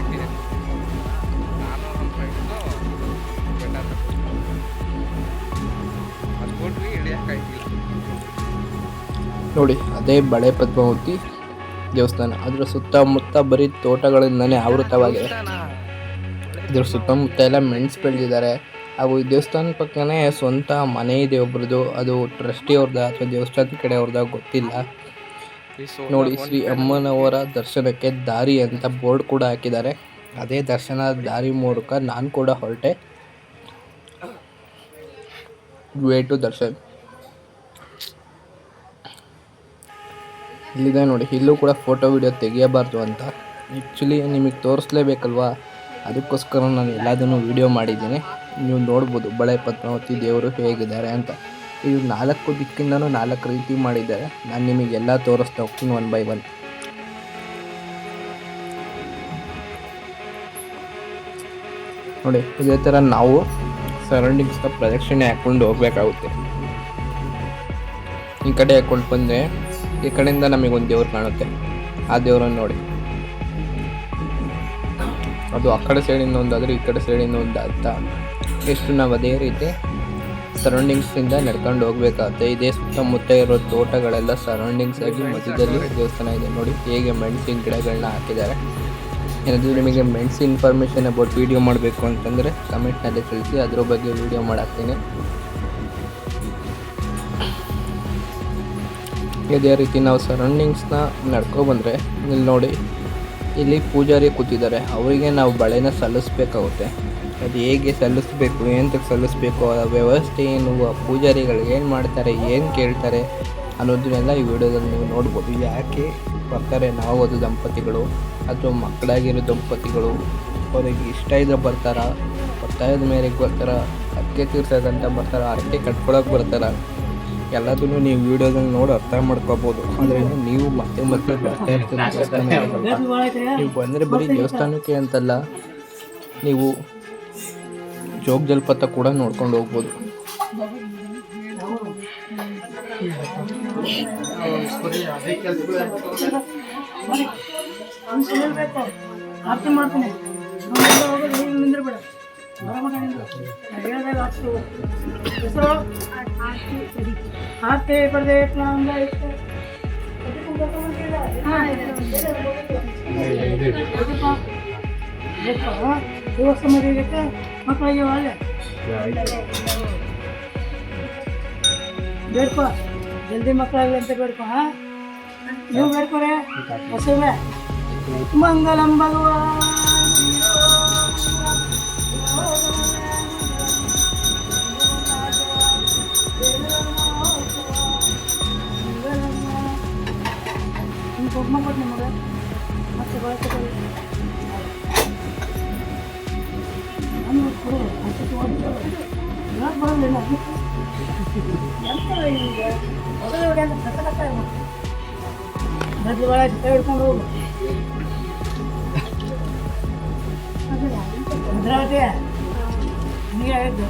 ನೋಡಿ ಅದೇ ಬಳೆ ಪದ್ಮಾವತಿ ದೇವಸ್ಥಾನ. ಅದರ ಸುತ್ತಮುತ್ತ ಬರೀ ತೋಟಗಳಿಂದನೇ ಆವೃತವಾಗಿದೆ. ಇದ್ರ ಸುತ್ತಮುತ್ತ ಎಲ್ಲ ಮೆಣಸು ಬೆಳೆದಿದ್ದಾರೆ. ಹಾಗೂ ಈ ದೇವಸ್ಥಾನ ಪಕ್ಕನೇ ಸ್ವಂತ ಮನೆ ಇದೆ ಒಬ್ರದ್ದು. ಅದು ಟ್ರಸ್ಟಿ ಅವ್ರದ್ದು ಅಥವಾ ದೇವಸ್ಥಾನದ ಕಡೆ ಅವ್ರದ್ದು ಗೊತ್ತಿಲ್ಲ. ನೋಡಿ ಶ್ರೀ ಅಮ್ಮನವರ ದರ್ಶನಕ್ಕೆ ದಾರಿ ಅಂತ ಬೋರ್ಡ್ ಕೂಡ ಹಾಕಿದ್ದಾರೆ. ಅದೇ ದರ್ಶನ ದಾರಿ ಮೂಲಕ ನಾನು ಕೂಡ ಹೊರಟೆ. Way to Darshan. ಇಲ್ಲಿದೆ ನೋಡಿ, ಇಲ್ಲೂ ಕೂಡ ಫೋಟೋ ವಿಡಿಯೋ ತೆಗಿಯಬಾರ್ದು ಅಂತ. ಆ್ಯಕ್ಚುಲಿ ನಿಮಗೆ ತೋರಿಸ್ಲೇಬೇಕಲ್ವಾ, ಅದಕ್ಕೋಸ್ಕರ ನಾನು ಎಲ್ಲದನ್ನು ವಿಡಿಯೋ ಮಾಡಿದ್ದೀನಿ. ನೀವು ನೋಡ್ಬೋದು ಬಳೆ ಪದ್ಮಾವತಿ ದೇವರು ಹೇಗಿದ್ದಾರೆ ಅಂತ. ಇದು 4 ದಿಕ್ಕಿಂದನೂ 4 ರೀತಿ ಮಾಡಿದ್ದಾರೆ. ನಾನು ನಿಮಗೆಲ್ಲ ತೋರಿಸ್ತಾ ಹೋಗ್ತೀನಿ 1 by 1. ನೋಡಿ ಇದೇ ಥರ ನಾವು ಸರೌಂಡಿಂಗ್ಸ್ನ ಪ್ರದಕ್ಷಿಣೆ ಹಾಕ್ಕೊಂಡು ಹೋಗ್ಬೇಕಾಗುತ್ತೆ. ಈ ಕಡೆ ಹಾಕ್ಕೊಂಡು ಬಂದರೆ ಈ ಕಡೆಯಿಂದ ನಮಗೊಂದು ದೇವ್ರು ಕಾಣುತ್ತೆ. ಆ ದೇವ್ರನ್ನ ನೋಡಿ, ಅದು ಆ ಕಡೆ ಸೈಡಿಂದ ಒಂದಾದರೆ ಈ ಕಡೆ ಸೈಡಿಂದ ಒಂದು ಅಂತ. ಎಷ್ಟು ನಾವು ಅದೇ ರೀತಿ ಸರೌಂಡಿಂಗ್ಸಿಂದ ನಡ್ಕೊಂಡು ಹೋಗ್ಬೇಕಾಗುತ್ತೆ. ಇದೇ ಸುತ್ತಮುತ್ತ ಇರೋ ತೋಟಗಳೆಲ್ಲ ಸರೌಂಡಿಂಗ್ಸ್ ಆಗಿ ಮಧ್ಯದಲ್ಲಿ ದೇವಸ್ಥಾನ ಇದೆ. ನೋಡಿ ಹೇಗೆ ಮೆಣಸಿನ ಗಿಡಗಳನ್ನ ಹಾಕಿದ್ದಾರೆ. ಏನಾದರೂ ನಿಮಗೆ ಮೆಣಸು ಇನ್ಫಾರ್ಮೇಷನ್ ಅಬೌಟ್ ವೀಡಿಯೋ ಮಾಡಬೇಕು ಅಂತಂದರೆ ಕಮೆಂಟ್ನಲ್ಲಿ ತಿಳಿಸಿ, ಅದ್ರ ಬಗ್ಗೆ ವೀಡಿಯೋ ಮಾಡಾಕ್ತೀನಿ. ಇದೇ ರೀತಿ ನಾವು ಸರೌಂಡಿಂಗ್ಸ್ನ ನಡ್ಕೊಬಂದರೆ ಇಲ್ಲಿ ನೋಡಿ, ಇಲ್ಲಿ ಪೂಜಾರಿ ಕೂತಿದ್ದಾರೆ. ಅವರಿಗೆ ನಾವು ಬಳೆನ ಸಲ್ಲಿಸ್ಬೇಕಾಗುತ್ತೆ. ಅದು ಹೇಗೆ ಸಲ್ಲಿಸ್ಬೇಕು, ಏನಂತ ಸಲ್ಲಿಸ್ಬೇಕು, ಆ ವ್ಯವಸ್ಥೆ ಏನು, ಆ ಪೂಜಾರಿಗಳು ಏನು ಮಾಡ್ತಾರೆ, ಏನು ಕೇಳ್ತಾರೆ ಅನ್ನೋದನ್ನೆಲ್ಲ ಈ ವಿಡಿಯೋದಲ್ಲಿ ನೀವು ನೋಡ್ಬೋದು. ಯಾಕೆ ಬರ್ತಾರೆ, ನಾವು ಅದು ದಂಪತಿಗಳು ಅಥವಾ ಮಕ್ಕಳಾಗಿರೋ ದಂಪತಿಗಳು, ಅವರಿಗೆ ಇಷ್ಟ ಇದ್ರೆ ಬರ್ತಾರ, ಒತ್ತಾಯದ ಮೇರೆಗೆ ಬರ್ತಾರ, ಹರಕೆ ತೀರ್ಸೋದಂತ ಬರ್ತಾರ, ಹರಕೆ ಕಟ್ಕೊಳಕ್ಕೆ ಬರ್ತಾರ, ಎಲ್ಲದನ್ನು ನೀವು ವಿಡಿಯೋದಲ್ಲಿ ನೋಡಿ ಅರ್ಥ ಮಾಡ್ಕೋಬೋದು. ಅದರಿಂದ ನೀವು ಮತ್ತೆ ಮತ್ತೆ ಬರ್ತಾ ಇರ್ತೀರ ದೇವಸ್ಥಾನಕ್ಕೆ. ನೀವು ಬಂದರೆ ಬರೀ ದೇವಸ್ಥಾನಕ್ಕೆ ಅಂತಲ್ಲ, ನೀವು ಜೋಗ ಜಲಪಾತ ಕೂಡ ನೋಡ್ಕೊಂಡು ಹೋಗ್ಬೋದು. ಮಕ್ಕಳಿಗೆ ಒಳ್ಳೆ ಬೇಡ್ಕೊ, ಜಲ್ದಿ ಮಕ್ಕಳಾಗಲಿ ಅಂತ ಬೇಡ್ಕೊ. ನೀವು ಬೇಡ್ಕೊರೆ ಹಸುವೆ. ಮಂಗಲಂ ಭಗವಾನ್ ಕೊಟ್ಟು ನಿಮಗೆ ಮತ್ತೆ ಬಳಸ್ಕೊಳ್ಳಿ. ಬರೋದಿಲ್ಲ ಮೊದಲು ಒಳಗೆ ಹಿಡ್ಕೊಂಡು ಹೋಗು. ಭದ್ರಾವತಿ ನೀಗೆ ಆಗಿದ್ದು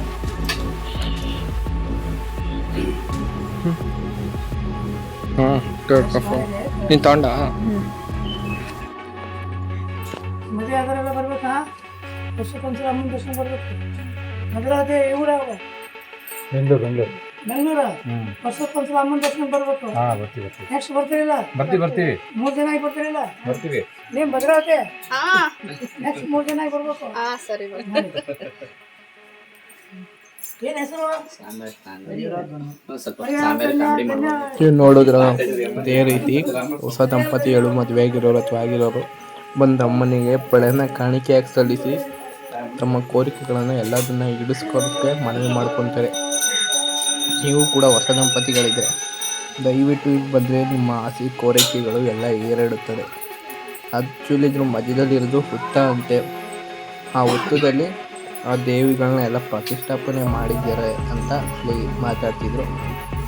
ನೀನು ತಗೊಂಡ ಮದುವೆ ಅದರೆಲ್ಲ ಬರ್ಬೇಕಾ? ವರ್ಷಕ್ಕೊಂದ್ಸಲ ಅಮ್ಮನ ದರ್ಶನ ಬರ್ಬೇಕು. ಭದ್ರಾವತಿ ಊರ ಬೆಂಗಳೂರು ವರ್ಷಕ್ಕೊಂದ್ಸಲ ಅಮ್ಮನ ದರ್ಶನ ಬರ್ಬೇಕು. ನೆಕ್ಸ್ಟ್ ಬರ್ತೀರಿಲ್ಲ? ಬರ್ತೀವಿ 3 ಜನ ಆಗಿ ಬರ್ತೀರಿಲ್ಲ? ಬರ್ತೀವಿ. ನೀನ್ ಭದ್ರಾವತಿ ನೆಕ್ಸ್ಟ್ 3 ಜನ ಆಗಿ ಬರ್ಬೇಕು. ಏನ್ ಹೆಸರು? ನೀವು ನೋಡಿದ್ರ ಅದೇ ರೀತಿ ಹೊಸ ದಂಪತಿಗಳು ಮದುವೆ ಆಗಿರೋರು ಅಥವಾ ಆಗಿರೋರು ಬಂದು ಅಮ್ಮನಿಗೆ ಬಳೆನ ಕಾಣಿಕೆಯಾಗಿ ಸಲ್ಲಿಸಿ ತಮ್ಮ ಕೋರಿಕೆಗಳನ್ನು ಎಲ್ಲದನ್ನ ಈಡೇರಿಸ್ಕೊಳ್ಳೋಕ್ಕೆ ಮನವಿ ಮಾಡ್ಕೊತಾರೆ. ನೀವು ಕೂಡ ಹೊಸ ದಂಪತಿಗಳಿದ್ರೆ ದಯವಿಟ್ಟು ಈಗ ಬಂದರೆ ನಿಮ್ಮ ಆಸೆ ಕೋರಿಕೆಗಳು ಎಲ್ಲ ಈಡೇರುತ್ತದೆ. ಆ್ಯಕ್ಚುಲಿ ಇದ್ರ ಮಧ್ಯದಲ್ಲಿರೋದು ಹುತ್ತ ಅಂತೆ. ಆ ಹುತ್ತದಲ್ಲಿ ಆ ದೇವಿಗಳನ್ನ ಎಲ್ಲ ಪ್ರತಿಷ್ಠಾಪನೆ ಮಾಡಿದ್ದಾರೆ ಅಂತ ಅಲ್ಲಿ ಮಾತಾಡ್ತಿದ್ರು.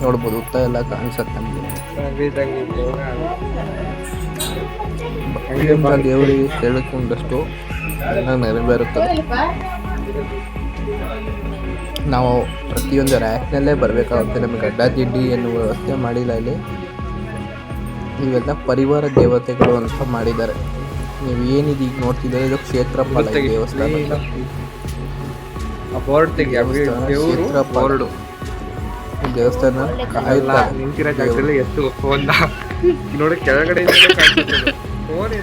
ನೋಡ್ಬೋದು, ಹುತ್ತ ಎಲ್ಲ ಕಾಣಿಸುತ್ತೆ ನಮಗೆ. ದೇವರಿಗೆ ಕೇಳಿಕೊಂಡಷ್ಟು ಎಲ್ಲ ನೆರವೇರುತ್ತದೆ. ನಾವು ಪ್ರತಿಯೊಂದು ರ್ಯಾಕ್ನಲ್ಲೇ ಬರಬೇಕಾಗುತ್ತೆ. ನಮಗೆ ಅಡ್ಡಾದಿಡ್ಡಿ ಎನ್ನುವ ವ್ಯವಸ್ಥೆ ಮಾಡಿಲ್ಲ ಇಲ್ಲಿ. ಇವೆಲ್ಲ ಪರಿವಾರ ದೇವತೆಗಳು ಅಂತ ಮಾಡಿದ್ದಾರೆ. ನೀವು ಏನಿದೆ ಈಗ ನೋಡ್ತಿದ್ದಾರೆ, ಇದು ಕ್ಷೇತ್ರಪಾಲ ದೇವಸ್ಥಾನ. ದೇವಸ್ಥಾನ ನಿಂತಿರೋ ಜಾಗದಲ್ಲಿ ಎಷ್ಟು ನೋಡಿ ಕೆಳಗಡೆ ಫೋನ್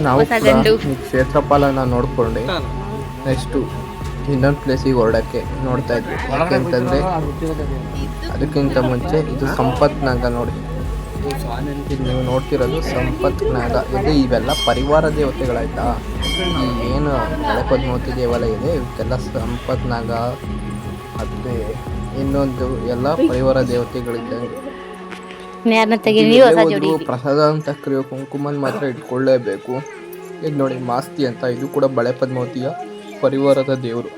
ನಾವು ಕ್ಷೇತ್ರಪಾಲನ ನೋಡ್ಕೊಂಡು ನೆಕ್ಸ್ಟು ಇನ್ನೊಂದು ಪ್ಲೇಸಿಗೆ ಹೊರಡಕ್ಕೆ ನೋಡ್ತಾ ಇದ್ವಿ. ಯಾಕೆಂತಂದರೆ ಅದಕ್ಕಿಂತ ಮುಂಚೆ ಇದು ಸಂಪತ್ ನಾಗ ನೋಡಿ, ಇದು ನೀವು ನೋಡ್ತಿರೋದು ಸಂಪತ್ ನಾಗ. ಇದು ಇವೆಲ್ಲ ಪರಿವಾರ ದೇವತೆಗಳಾಯ್ತಾ. ಈ ಏನು ಬಳೆಪದ್ಮಾವತಿ ದೇವಾಲಯ ಇದೆ, ಇವಕ್ಕೆಲ್ಲ ಸಂಪತ್ ನಾಗ ಮತ್ತು ಇನ್ನೊಂದು ಎಲ್ಲ ಪರಿವಾರ ದೇವತೆಗಳಿದ್ದಂಗೆ. ಪ್ರಸಾದ ಅಂತ ಕರೆಯೋ ಕುಂಕುಮನ್ ಮಾತ್ರ ಇಟ್ಕೊಳ್ಳೇಬೇಕು. ಇದು ನೋಡಿ ಮಾಸ್ತಿ ಅಂತ, ಇದು ಕೂಡ ಬಳೆ ಪದ್ಮಾವತಿಯ ಪರಿವಾರದ ದೇವರು.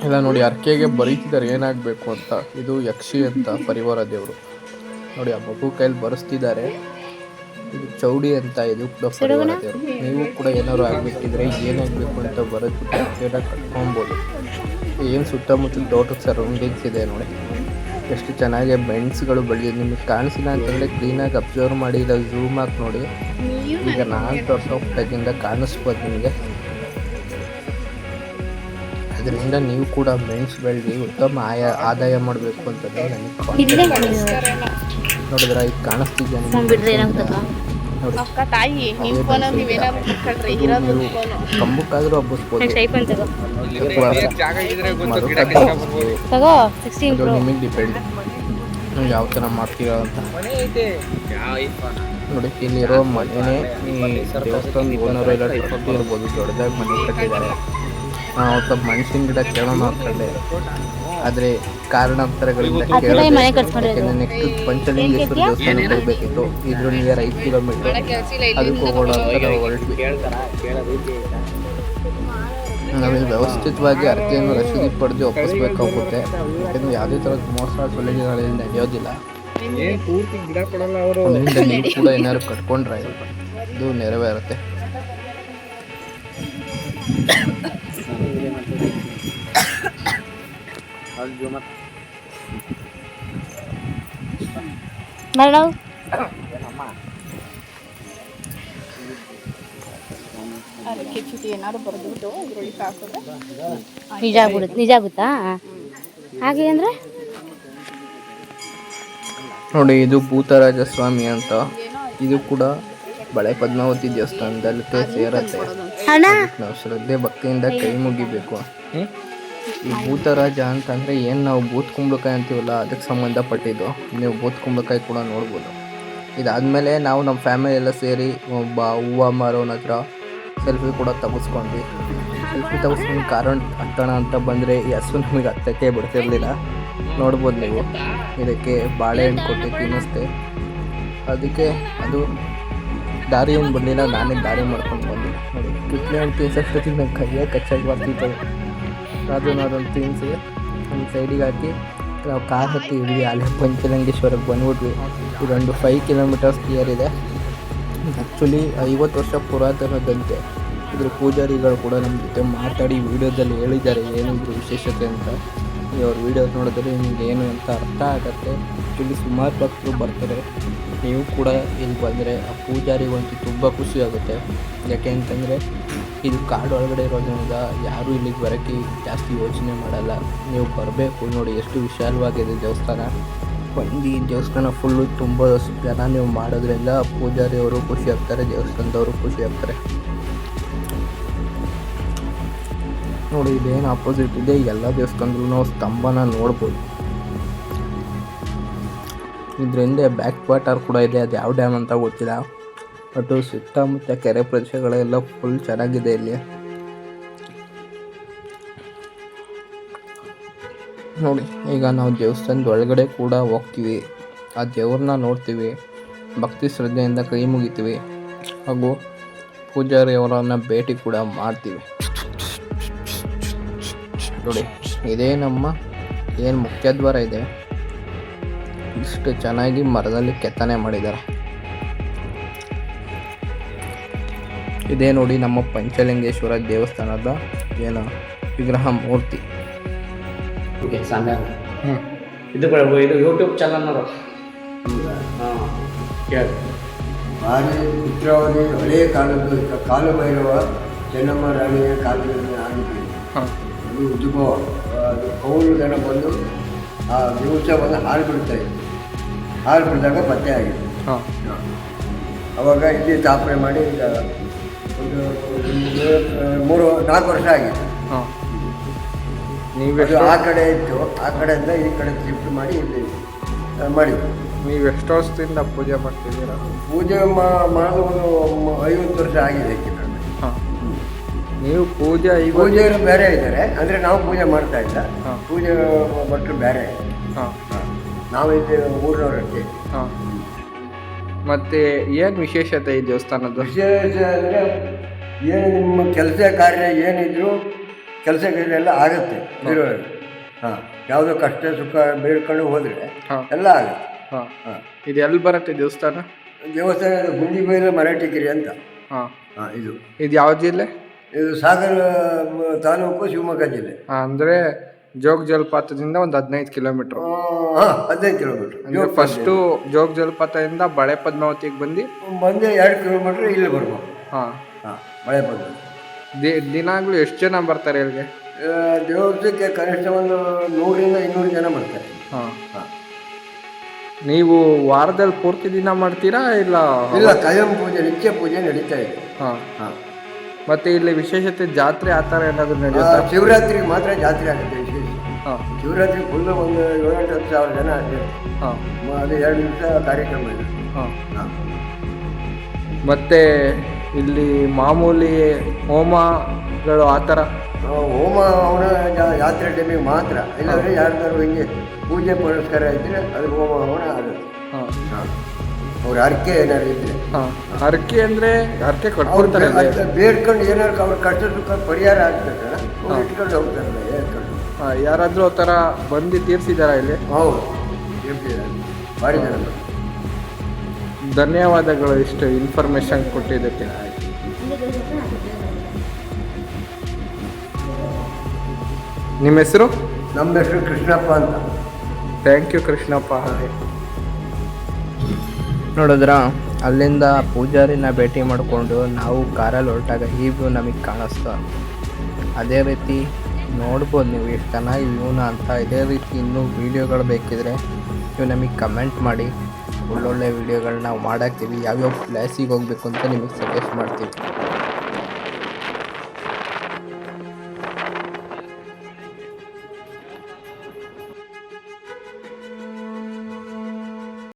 ಎಲ್ಲ ನೋಡಿ ಹರಕೆಗೆ ಬರೀತಿದ್ದಾರೆ ಏನಾಗಬೇಕು ಅಂತ. ಇದು ಯಕ್ಷಿ ಅಂತ ಪರಿವಾರ ದೇವರು ನೋಡಿ, ಆ ಮಗು ಕೈಯಲ್ಲಿ ಬರೆಸ್ತಿದ್ದಾರೆ. ಇದು ಚೌಡಿ ಅಂತ, ಇದು ಕೂಡ ಪರಿವಾರ ದೇವರು. ನೀವು ಕೂಡ ಏನಾದ್ರು ಆಗ್ಬಿಟ್ಟಿದ್ರೆ ಏನಾಗಬೇಕು ಅಂತ ಬರೆದ್ಬಿಟ್ಟು ಹರಕೆನ ಕಟ್ಕೊಬೋದು. ಏನು ಸುತ್ತಮುತ್ತ ತೋಟದ ಸರೌಂಡಿಂಗ್ಸ್ ಇದೆ ನೋಡಿ, ಎಷ್ಟು ಚೆನ್ನಾಗಿ ಬೆಂಡ್ಸ್ಗಳು ಬೆಳೆದಿದೆ. ನಿಮಗೆ ಕಾಣಿಸಿಲ್ಲ ಅಂತಂದರೆ ಕ್ಲೀನಾಗಿ ಅಬ್ಸರ್ವ್ ಮಾಡಿ, ಇಲ್ಲ ಝೂಮ್ ಹಾಕಿ ನೋಡಿ. ಈಗ ನಾನು ತೋರಿಸೋ ಪ್ಲೇಸಿಂದ ಕಾಣಿಸ್ಬೋದು ನಿಮಗೆ. ಅದರಿಂದ ನೀವು ಕೂಡ ಮೆಣಸು ಬೆಳೆದು ಉತ್ತಮ ಆದಾಯ ಮಾಡಬೇಕು ಅಂತಂದ್ರೆ ನನಗೆ ನೋಡಿದ್ರೆ ಈಗ ಕಾಣಿಸ್ತಿದ್ಯಾ ನಿಮ್ಗೆ? ನೋಡಿ ಅಕ್ಕ ತಾಯಿ ನಿಮ್ಮ ಫೋನ್ ನೀವೇನಾದ್ರು ಬಿಟ್ಕೊಳ್ರಿ ಇರೋದು ಫೋನ್ ಕಂಬಕ್ಕಾದ್ರೂ ಹಬ್ಬಿಸ್ಬೋದು. ಜಾಗ ಇದ್ರೆ ಗೊತ್ತು ಗಿಡ ಮರಕ್ಕಾದ್ರೂ ಕಿತ್ಕೊಂಡ್ ಬರ್ಬೋದು. ಹಬ್ಬಿಸ್ಬೋದು. ತಗೋ 16 ಅದು ನಿಮಗೆ ಡಿಪೆಂಡ್ ನೀವು ಯಾವ ಥರ ಮಾಡ್ತೀರಾ ಅಂತ. ನೋಡಿ ಇಲ್ಲಿರೋ ಮನೆನೇ ಈ ದೇವಸ್ಥಾನದ ಓನರ್ ಎಲ್ಲ ಟ್ರಸ್ಟ್ ಇರ್ಬೋದು, ದೊಡ್ಡದಾಗಿ ಮನೆ ಕಟ್ಟಿದ್ದಾರೆ. ನಾವು ಸ್ವಲ್ಪ ಮೆಣಸಿನ ಗಿಡ ಕೇಳೋಣ ಅಂದ್ಕೊಂಡೆ, ಆದರೆ ಕಾರಣಾಂತರಗಳಿಂದ ಕೇಳಿದೆ. ನೆಕ್ಸ್ಟ್ ಪಂಚಲಿಂಗೇಶ್ವರ ದೇವಸ್ಥಾನಕ್ಕೆ ಹೋಗ್ಬೇಕಿತ್ತು, ಇದ್ರ ನಿಯರ್ 5 ಕಿಲೋಮೀಟರ್. ಅದಕ್ಕೆ ಹೋಗೋಣ ಅಂತ ನಾವು ಹೊರಟ್ವಿ. ನಾವಿಲ್ಲಿ ವ್ಯವಸ್ಥಿತವಾಗಿ ಅರ್ಕೆಯನ್ನು ರಸೀದಿ ಪಡೆದು ಒಪ್ಪಿಸ್ಬೇಕಾಗುತ್ತೆ, ಯಾಕೆಂದರೆ ಯಾವುದೇ ಥರದ ಮೋಸ ಸುಲಿಗೆಗಳಲ್ಲಿ ನಡೆಯೋದಿಲ್ಲ. ಏನ್ ಪೂರ್ತಿ ಗಿಡ ಕೊಡಲ್ಲ ಅವರು. ಅದರಿಂದ ನೀವು ಕೂಡ ಏನಾದ್ರು ಕಟ್ಕೊಂಡ್ರೆ ಇದು ನೆರವೇರುತ್ತೆ. ಏನಾದ್ರು ಬರ್ಬಿಟ್ಟು ಇದ್ರೊಳಗೆ ಹಾಕಿದ್ರೆ ನಿಜ ಆಗುತ್ತಾ ಹಾಗೆ ಅಂದ್ರೆ? ನೋಡಿ ಇದು ಭೂತರಾಜ ಸ್ವಾಮಿ ಅಂತ, ಇದು ಕೂಡ ಬಳೆ ಪದ್ಮಾವತಿ ದೇವಸ್ಥಾನದಲ್ಲಿ ಸೇರತ್ತೆ. ನಾವು ಶ್ರದ್ಧೆ ಭಕ್ತಿಯಿಂದ ಕೈ ಮುಗಿಬೇಕು. ಈ ಭೂತರಾಜ ಅಂತಂದರೆ ಏನು ನಾವು ಬೂತ್ ಕುಂಬಳಕಾಯಿ ಅಂತೀವಲ್ಲ, ಅದಕ್ಕೆ ಸಂಬಂಧಪಟ್ಟಿದ್ದು. ನೀವು ಬೂತ್ ಕುಂಬಳಕಾಯಿ ಕೂಡ ನೋಡ್ಬೋದು. ಇದಾದಮೇಲೆ ನಾವು ನಮ್ಮ ಫ್ಯಾಮಿಲಿ ಎಲ್ಲ ಸೇರಿ ಒಬ್ಬ ಹೂವು ಮಾರೋನ ಹತ್ರ ಸೆಲ್ಫಿ ಕೂಡ ತೆಗೆಸ್ಕೊಂಡ್ವಿ. ಸೆಲ್ಫಿ ತೆಗೆಸ್ಕೊಂಡು ಕಾರಣ ಹತ್ತೋಣ ಅಂತ ಬಂದರೆ ಈ ಹಸು ನಮಗೆ ಹತ್ತಕ್ಕೆ ಬಿಡ್ತಿರ್ಲಿಲ್ಲ. ನೋಡ್ಬೋದು ನೀವು, ಇದಕ್ಕೆ ಬಾಳೆಹಣ್ಣು ಕೊಟ್ಟು ತಿನ್ನಿಸ್ದೆ. ಅದಕ್ಕೆ ಅದು ದಾರಿ ಏನು ಬರಲಿಲ್ಲ, ನಾನೇ ದಾರಿ ಮಾಡ್ಕೊಂಡು ಬಂದೆ. ನೋಡಿ ಕಿತ್ಲೆ ಹಣ್ಣು ತಿನ್ಸೋಷ್ಟೊತ್ತಿಗೆ ನಂಗೆ ಕೈಯಾಗ ಕಚ್ಚಾಗಿ ಬರ್ತಿತ್ತು. ಅದೊಂದು ತಿನ್ನಿಸಿ ಒಂದು ಸೈಡಿಗೆ ಹಾಕಿ ನಾವು ಕಾರ್ ಹತ್ತಿ ಇದ್ವಿ. ಅಲ್ಲಿ ಪಂಚಲಿಂಗೇಶ್ವರಕ್ಕೆ ಬಂದ್ಬಿಟ್ವಿ. ಇದೊಂದು 5 ಕಿಲೋಮೀಟರ್ಸ್ ಕ್ಲಿಯರ್ ಇದೆ. ಆ್ಯಕ್ಚುಲಿ 50 ವರ್ಷ ಪುರಾತನದಂತೆ. ಇದ್ರ ಪೂಜಾರಿಗಳು ಕೂಡ ನಮ್ಮ ಜೊತೆ ಮಾತಾಡಿ ವೀಡಿಯೋದಲ್ಲಿ ಹೇಳಿದ್ದಾರೆ ಏನಿದ್ರು ವಿಶೇಷತೆ ಅಂತ. ಅವ್ರ ವೀಡಿಯೋ ನೋಡಿದ್ರೆ ನಿಮಗೆ ಏನು ಅಂತ ಅರ್ಥ ಆಗುತ್ತೆ. ಆ್ಯಕ್ಚುಲಿ ಸುಮಾರು ಭಕ್ತರು ಬರ್ತಾರೆ. ನೀವು ಕೂಡ ಇಲ್ಲಿ ಬಂದರೆ ಆ ಪೂಜಾರಿಗಂತೂ ತುಂಬ ಖುಷಿ ಆಗುತ್ತೆ. ಯಾಕೆ ಅಂತಂದರೆ ಇದು ಕಾಡು ಒಳಗಡೆ ಇರೋದ್ರಿಂದ ಯಾರೂ ಇಲ್ಲಿಗೆ ಬರೋಕ್ಕೆ ಜಾಸ್ತಿ ಯೋಚನೆ ಮಾಡಲ್ಲ. ನೀವು ಬರಬೇಕು. ನೋಡಿ ಎಷ್ಟು ವಿಶಾಲವಾಗಿದೆ ದೇವಸ್ಥಾನ. ಒಂದು ಈ ದೇವಸ್ಥಾನ ಫುಲ್ಲು ತುಂಬ ಜನ ನೀವು ಮಾಡೋದ್ರಿಂದ ಪೂಜಾರಿಯವರು ಖುಷಿ ಆಗ್ತಾರೆ, ದೇವಸ್ಥಾನದವರು ಖುಷಿ ಆಗ್ತಾರೆ. ನೋಡಿ ಇದೇನು ಆಪೋಸಿಟ್ ಇದೆ, ಎಲ್ಲ ದೇವಸ್ಥಾನದಲ್ಲೂ ನಾವು ಸ್ತಂಭನ ನೋಡ್ಬೋದು. ಇದರಿಂದ ಬ್ಯಾಕ್ ವಾಟರ್ ಕೂಡ ಇದೆ, ಅದು ಯಾವ ಡ್ಯಾಮ್ ಅಂತ ಗೊತ್ತಿಲ್ಲ. ಬಟ್ ಸುತ್ತಮುತ್ತ ಕೆರೆ ಪ್ರದೇಶಗಳೆಲ್ಲ ಫುಲ್ ಚೆನ್ನಾಗಿದೆ ಇಲ್ಲಿ. ನೋಡಿ ಈಗ ನಾವು ದೇವಸ್ಥಾನದ ಒಳಗಡೆ ಕೂಡ ಹೋಗ್ತೀವಿ, ಆ ದೇವ್ರನ್ನ ನೋಡ್ತೀವಿ, ಭಕ್ತಿ ಶ್ರದ್ಧೆಯಿಂದ ಕೈ ಮುಗಿತೀವಿ, ಹಾಗೂ ಪೂಜಾರಿಯವರನ್ನು ಭೇಟಿ ಕೂಡ ಮಾಡ್ತೀವಿ. ನೋಡಿ ಇದೇ ನಮ್ಮ ಏನು ಮುಖ್ಯದ್ವಾರ ಇದೆ. ಇಷ್ಟು ಚೆನ್ನಾಗಿ ಮರದಲ್ಲಿ ಕೆತ್ತನೆ ಮಾಡಿದ್ದಾರೆ. ಇದೇ ನೋಡಿ ನಮ್ಮ ಪಂಚಲಿಂಗೇಶ್ವರ ದೇವಸ್ಥಾನದ ಏನು ವಿಗ್ರಹ ಮೂರ್ತಿ. ಇದು ಯೂಟ್ಯೂಬ್ ಚಾನಲ್ ನೋಡು. ಭಾರಿ ಚಿತ್ರವಾದಿ ಹಳೆಯ ಕಾಲದ್ದು ಕಾಲಭೈರವ ಚೆನ್ನಮ್ಮ ರಾಣಿಯ ಕಾಲದಲ್ಲಿ ಆಗಿದ್ದು. ಅದು ಉದ್ಭವ, ಅದು ಕೌಲು ಜನ ಬಂದು ಆ ದಿವಸ ಬಂದು ಹಾಲು ಬಿಡ್ತಾ ಇತ್ತು. ಹಾಲು ಬಿಡಿದಾಗ ಪತ್ತೆ ಆಗಿತ್ತು. ಅವಾಗ ಇಲ್ಲಿ ಸ್ಥಾಪನೆ ಮಾಡಿ ಈಗ ಒಂದು 3-4 ವರ್ಷ ಆಗಿತ್ತು. ನೀವು ಆ ಕಡೆ ಇತ್ತು, ಆ ಕಡೆಯಿಂದ ಈ ಕಡೆ ಶಿಫ್ಟ್ ಮಾಡಿ ಇಲ್ಲಿ ಮಾಡಿದ್ವಿ. ನೀವು ಎಷ್ಟು ವರ್ಷದಿಂದ ಪೂಜೆ ಮಾಡ್ತಿದ್ದೀರಾ? ಪೂಜೆ ಮಾಡೋದು ಒಂದು 50 ವರ್ಷ ಆಗಿದೆ. ನೀವು ಪೂಜೆಯವರು ಬೇರೆ ಇದ್ದಾರೆ, ಅಂದರೆ ನಾವು ಪೂಜೆ ಮಾಡ್ತಾ ಇಲ್ಲ. ಪೂಜೆ ಭಟ್ರು ಬೇರೆ. ನಾವು ಇಲ್ಲಿ ಊರಿನವರಷ್ಟೇ. ಮತ್ತೆ ಏನು ವಿಶೇಷತೆ ಈ ದೇವಸ್ಥಾನದ? ವಿಶೇಷ ಅಂದರೆ ಏನು ನಿಮ್ಮ ಕೆಲಸ ಕಾರ್ಯ ಏನಿದ್ರು ಕೆಲಸ ಕಾರ್ಯ ಎಲ್ಲ ಆಗುತ್ತೆ ಇರೋರಿಗೆ. ಯಾವುದೋ ಕಷ್ಟ ಸುಖ ಬೇಡ್ಕೊಂಡು ಹೋದರೆ ಎಲ್ಲ ಆಗುತ್ತೆ. ಇದು ಎಲ್ಲಿ ಬರುತ್ತೆ ದೇವಸ್ಥಾನ? ದೇವಸ್ಥಾನದ ಗುಂಡಿಬೈಲು ಮರಾಠಿಗಿರಿ ಅಂತ. ಇದು ಯಾವ ಜಿಲ್ಲೆ? ಇದು ಸಾಗರ ತಾಲೂಕು, ಶಿವಮೊಗ್ಗ ಜಿಲ್ಲೆ. ಅಂದರೆ ಜೋಗ ಜಲಪಾತದಿಂದ ಒಂದು 15 ಕಿಲೋಮೀಟ್ರ್. 15 ಕಿಲೋಮೀಟ್ರ್. ಅಂದರೆ ಫಸ್ಟು ಜೋಗ ಜಲಪಾತದಿಂದ ಬಳೆ ಪದ್ಮಾವತಿಗೆ ಬಂದು 2 ಕಿಲೋಮೀಟ್ರ್ ಇಲ್ಲಿ ಬರ್ಬೋದು. ಬಳೆ ಪದ್ಮಾವತಿ. ದಿನಾಗ್ಲೂ ಎಷ್ಟು ಜನ ಬರ್ತಾರೆ ಇಲ್ಲಿಗೆ? ದೇವಸ್ಥಕ್ಕೆ ಕನಿಷ್ಠ ಒಂದು 100-200 ಜನ ಬರ್ತಾರೆ. ಹಾಂ. ನೀವು ವಾರದಲ್ಲಿ ಪೂರ್ತಿ ದಿನ ಮಾಡ್ತೀರಾ ಇಲ್ಲ? ಇಲ್ಲ, ಕಾಯಂ ಪೂಜೆ, ನಿತ್ಯ ಪೂಜೆ ನಡೀತಾ ಇದೆ. ಹಾಂ. ಹಾಂ. ಮತ್ತೆ ಇಲ್ಲಿ ವಿಶೇಷತೆ ಜಾತ್ರೆ ಆ ಥರ ಏನಾದರೂ ನಡೆಯುತ್ತಾ? ಶಿವರಾತ್ರಿಗೆ ಮಾತ್ರ ಜಾತ್ರೆ ಆಗುತ್ತೆ ವಿಶೇಷ. ಹಾಂ. ಶಿವರಾತ್ರಿ ಫುಲ್ ಒಂದು 7-10 ಸಾವಿರ ಜನ ಆಗ್ತದೆ. ಹಾಂ. ಅದು 2 ದಿವಸ ಕಾರ್ಯಕ್ರಮ ಇದೆ. ಹಾಂ. ಹಾಂ. ಮತ್ತು ಇಲ್ಲಿ ಮಾಮೂಲಿ ಹೋಮಗಳು ಆ ಥರ? ಹೋಮ ಅವನ ಜಾತ್ರೆ ಟೈಮಿಗೆ ಮಾತ್ರ, ಇಲ್ಲಾಂದರೆ ಯಾರ್ದಾರು ಹಿಂಗೆ ಪೂಜೆ ಪುರಸ್ಕಾರ ಇದ್ದರೆ ಅದು ಹೋಮ ಹವನ ಆಗುತ್ತೆ. ಹಾಂ. ಹಾಂ. ಅವ್ರ ಹರಕೆ ಏನಾದ್ರು ಇದ್ದರೆ. ಹಾಂ. ಹರಕೆ ಅಂದರೆ ಹರಕೆ ಕಟ್ಕೊಡ್ತಾರೆ? ಬೇಡ್ಕೊಂಡು ಏನಾರು ಅವ್ರ ಕಷ್ಟ ಸುಖ ಪರಿಹಾರ ಆಗ್ತದೆ, ಅವ್ರು ಇಟ್ಕೊಂಡು ಹೋಗ್ತಾರಲ್ಲ ಹೇಳ್ಕೊಂಡು. ಹಾಂ. ಯಾರಾದರೂ ಆ ಥರ ಬಂದು ತೀರಿಸಿದಾರಾ ಇಲ್ಲಿ? ಹೌದು, ಹೇಳ್ತಿದ್ದಾರೆ, ಭಾರಿ ಜನ ಬರ್ತಾರೆ. ಧನ್ಯವಾದಗಳು ಇಷ್ಟು ಇನ್ಫಾರ್ಮೇಷನ್ ಕೊಟ್ಟಿದ್ದಕ್ಕೆ. ನಿಮ್ಮ ಹೆಸರು? ನಮ್ಮ ಹೆಸರು ಕೃಷ್ಣಪ್ಪ ಅಂತ. Thank you Krishnappa. ನೋಡಿದ್ರ ಅಲ್ಲಿಂದ ಪೂಜಾರಿನ ಭೇಟಿ ಮಾಡಿಕೊಂಡು ನಾವು ಕಾರಲ್ಲಿ ಹೊರಟಾಗ ಈ ವ್ಯೂ ನಮಗೆ ಕಾಣಿಸ್ತು. ಅದೇ ರೀತಿ ನೋಡ್ಬೋದು ನೀವು ಎಷ್ಟು ಚೆನ್ನಾಗಿ ವ್ಯೂನ ಅಂತ. ಇದೇ ರೀತಿ ಇನ್ನೂ ವೀಡಿಯೋಗಳು ಬೇಕಿದ್ರೆ ನೀವು ನಮಗೆ ಕಮೆಂಟ್ ಮಾಡಿ, ಒಳ್ಳೊಳ್ಳೆ ವೀಡಿಯೋಗಳನ್ನ ನಾವು ಮಾಡಾಕ್ತೀವಿ. ಯಾವ್ಯಾವ ಪ್ಲೇಸಿಗೆ ಹೋಗಬೇಕು ಅಂತ ನಿಮಗೆ ಸಜೆಸ್ಟ್ ಮಾಡ್ತೀವಿ.